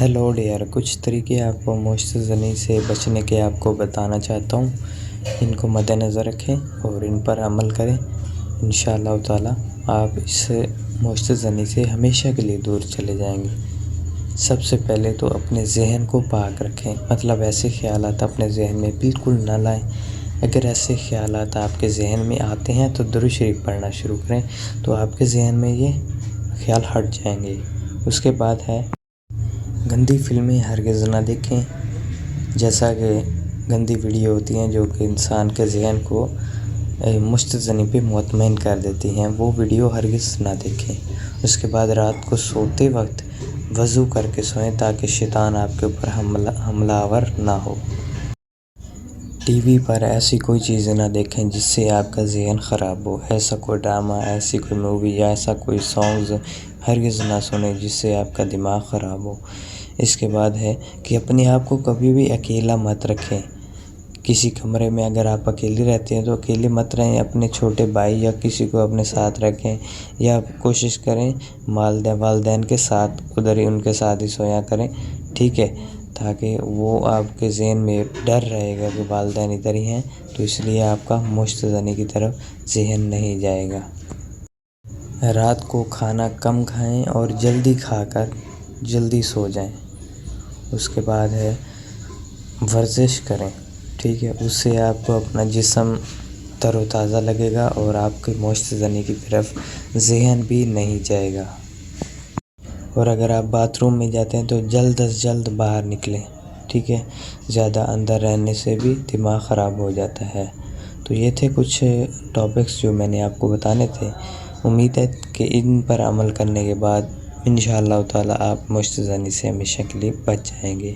Hello dear, کچھ طریقے آپ کو مشتزنی سے بچنے کے آپ کو بتانا چاہتا ہوں۔ ان کو مد نظر رکھیں اور ان پر عمل کریں۔ انشاءاللہ تعالی آپ اس مشتزنی سے ہمیشہ کے لیے دور چلے جائیں گے۔ سب سے پہلے تو اپنے ذہن کو پاک رکھیں، مطلب ایسے خیالات اپنے ذہن میں بالکل نہ لائیں۔ اگر ایسے خیالات آپ کے ذہن میں آتے ہیں تو درود شریف پڑھنا شروع کریں تو آپ کے ذہن میں یہ خیال ہٹ جائیں گے۔ اس کے بعد ہے گندی فلمیں ہرگز نہ دیکھیں، جیسا کہ گندی ویڈیو ہوتی ہیں جو کہ انسان کے ذہن کو مشتزنی پہ مطمئن کر دیتی ہیں، وہ ویڈیو ہرگز نہ دیکھیں۔ اس کے بعد رات کو سوتے وقت وضو کر کے سوئیں تاکہ شیطان آپ کے اوپر حملہ آور نہ ہو۔ ٹی وی پر ایسی کوئی چیزیں نہ دیکھیں جس سے آپ کا ذہن خراب ہو، ایسا کوئی ڈرامہ، ایسی کوئی مووی یا ایسا کوئی سانگز ہرگز نہ سنیں جس سے آپ کا دماغ خراب ہو۔ اس کے بعد ہے کہ اپنے آپ کو کبھی بھی اکیلا مت رکھیں۔ کسی کمرے میں اگر آپ اکیلے رہتے ہیں تو اکیلے مت رہیں، اپنے چھوٹے بھائی یا کسی کو اپنے ساتھ رکھیں، یا کوشش کریں والدین کے ساتھ ادھر ہی ان کے ساتھ ہی سویا کریں، ٹھیک ہے، تاکہ وہ آپ کے ذہن میں ڈر رہے گا کہ والدین ادھر ہی ہیں، تو اس لیے آپ کا مشتزنی کی طرف ذہن نہیں جائے گا۔ رات کو کھانا کم کھائیں اور جلدی کھا کر جلدی سو جائیں۔ اس کے بعد ہے ورزش کریں، ٹھیک ہے، اس سے آپ کو اپنا جسم تر و تازہ لگے گا اور آپ کے مشتزنی کی طرف ذہن بھی نہیں جائے گا۔ اور اگر آپ باتھ روم میں جاتے ہیں تو جلد از جلد باہر نکلیں، ٹھیک ہے، زیادہ اندر رہنے سے بھی دماغ خراب ہو جاتا ہے۔ تو یہ تھے کچھ ٹاپکس جو میں نے آپ کو بتانے تھے۔ امید ہے کہ ان پر عمل کرنے کے بعد انشاءاللہ تعالی آپ مشتزنی سے ہمیشہ کے لیے بچ جائیں گے۔